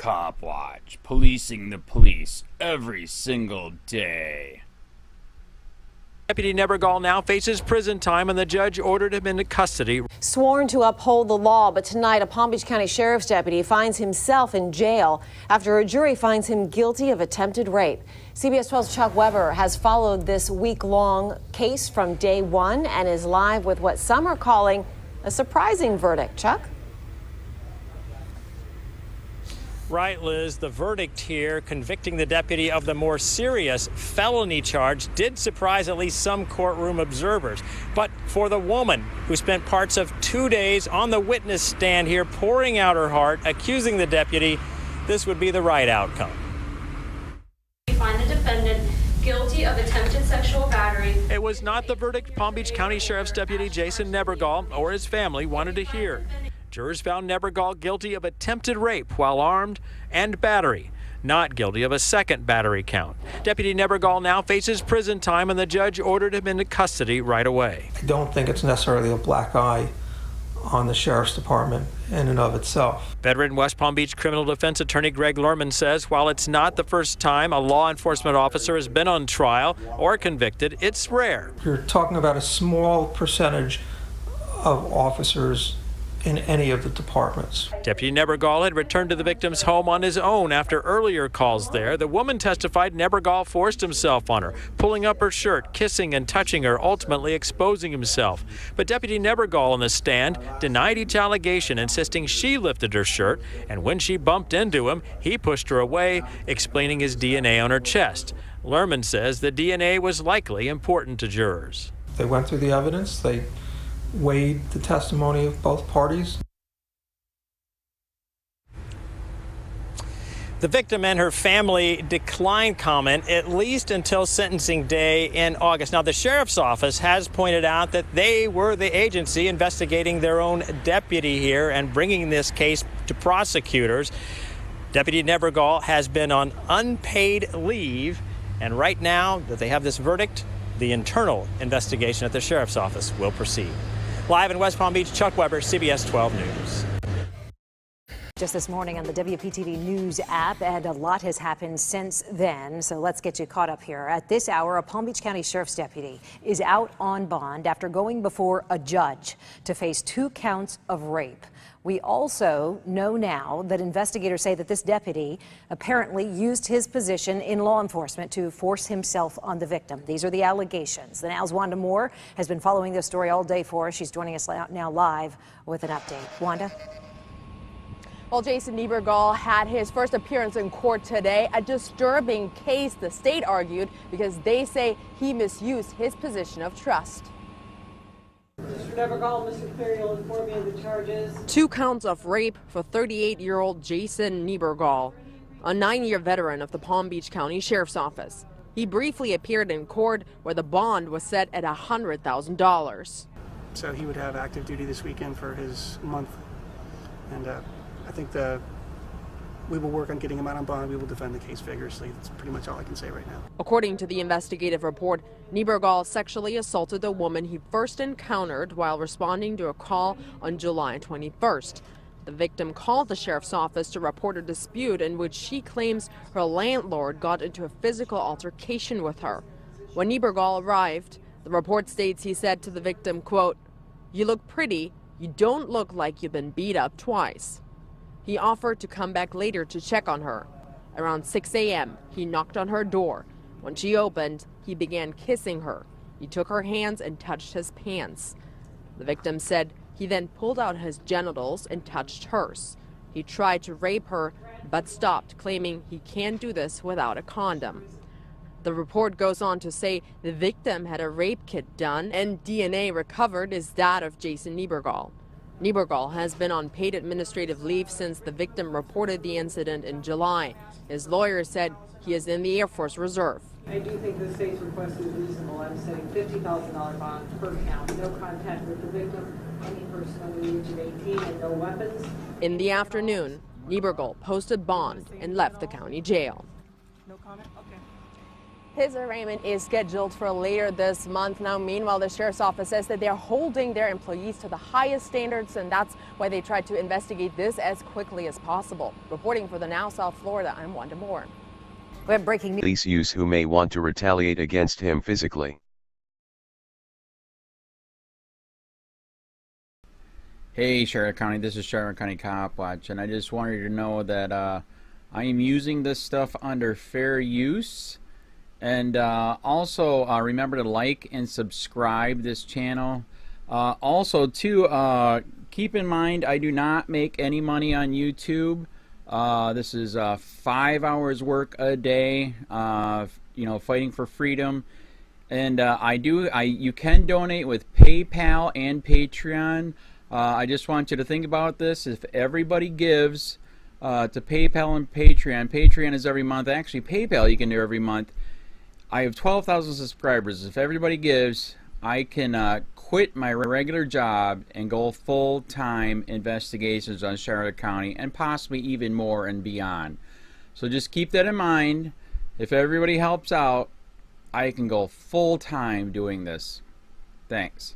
Copwatch, policing the police every single day. Deputy Nebergall now faces prison time, and the judge ordered him into custody. Sworn to uphold the law, but tonight a Palm Beach County Sheriff's deputy finds himself in jail after a jury finds him guilty of attempted rape. CBS 12's Chuck Weber has followed this week-long case from day one and is live with what some are calling a surprising verdict. Chuck? Right, Liz. The verdict here convicting the deputy of the more serious felony charge did surprise at least some courtroom observers. But for the woman who spent parts of 2 days on the witness stand here pouring out her heart, accusing the deputy, this would be the right outcome. We find the defendant guilty of attempted sexual battery. It was not the verdict Palm Beach County Sheriff's Deputy Jason Nebergall or his family wanted to hear. Jurors found Nebergall guilty of attempted rape while armed and battery, not guilty of a second battery count. Deputy Nebergall now faces prison time, and the judge ordered him into custody right away. I don't think it's necessarily a black eye on the Sheriff's Department in and of itself. Veteran West Palm Beach criminal defense attorney Greg Lerman says while it's not the first time a law enforcement officer has been on trial or convicted, it's rare. You're talking about a small percentage of officers in any of the departments. Deputy Nebergall had returned to the victim's home on his own after earlier calls there. The woman testified Nebergall forced himself on her, pulling up her shirt, kissing and touching her, ultimately exposing himself. But Deputy Nebergall on the stand denied each allegation, insisting she lifted her shirt, and when she bumped into him, he pushed her away, explaining his DNA on her chest. Lerman says the DNA was likely important to jurors. They went through the evidence, they weighed the testimony of both parties. The victim and her family declined comment at least until sentencing day in August. Now, the sheriff's office has pointed out that they were the agency investigating their own deputy here and bringing this case to prosecutors. Deputy Nebergall has been on unpaid leave, and right now that they have this verdict, the internal investigation at the sheriff's office will proceed. Live in West Palm Beach, Chuck Weber, CBS 12 News. Just this morning on the WPTV News app, and a lot has happened since then, so let's get you caught up here. At this hour, a Palm Beach County Sheriff's deputy is out on bond after going before a judge to face 2 counts of rape. We also know now that investigators say that this deputy apparently used his position in law enforcement to force himself on the victim. These are the allegations. The Now's Wanda Moore has been following this story all day for us. She's joining us now live with an update. Wanda? Well, Jason Nebergall had his first appearance in court today. A disturbing case, the state argued, because they say he misused his position of trust. Mr. Nebergall, Mr. Cleary will inform you of the charges. 2 counts of rape for 38-year-old Jason Nebergall, a 9-year veteran of the Palm Beach County Sheriff's Office. He briefly appeared in court where the bond was set at $100,000. So he would have active duty this weekend for his month. And I think we will work on getting him out on bond. We will defend the case vigorously. That's pretty much all I can say right now. According to the investigative report, Nebergall sexually assaulted the woman he first encountered while responding to a call on July 21st. The victim called the sheriff's office to report a dispute in which she claims her landlord got into a physical altercation with her. When Nebergall arrived, the report states he said to the victim, quote, "You look pretty. You don't look like you've been beat up twice." He offered to come back later to check on her. Around 6 a.m., he knocked on her door. When she opened, he began kissing her. He took her hands and touched his pants. The victim said he then pulled out his genitals and touched hers. He tried to rape her, but stopped, claiming he can't do this without a condom. The report goes on to say the victim had a rape kit done and DNA recovered is that of Jason Nebergall. Nebergall has been on paid administrative leave since the victim reported the incident in July. His lawyer said he is in the Air Force Reserve. I do think the state's request is reasonable. I'm setting $50,000 bond per count. No contact with the victim, any person under the age of 18, and no weapons. In the afternoon, Nebergall posted bond and left the county jail. No comment? Okay. His arraignment is scheduled for later this month. Now, meanwhile, the sheriff's office says that they're holding their employees to the highest standards, and that's why they tried to investigate this as quickly as possible. Reporting for the Now South Florida, I'm Wanda Moore. We have breaking news. Police use who may want to retaliate against him physically. Hey Charlotte County, this is Charlotte County Copwatch, and I just wanted you to know that I am using this stuff under fair use. And also remember to like and subscribe this channel. Also too, keep in mind I do not make any money on YouTube. This is 5 hours work a day, you know, fighting for freedom. And you can donate with PayPal and Patreon. I just want you to think about this. If everybody gives to PayPal and Patreon, Patreon is every month. Actually, PayPal you can do every month. I have 12,000 subscribers. If everybody gives, I can quit my regular job and go full-time investigations on Charlotte County and possibly even more and beyond. So just keep that in mind. If everybody helps out, I can go full-time doing this. Thanks.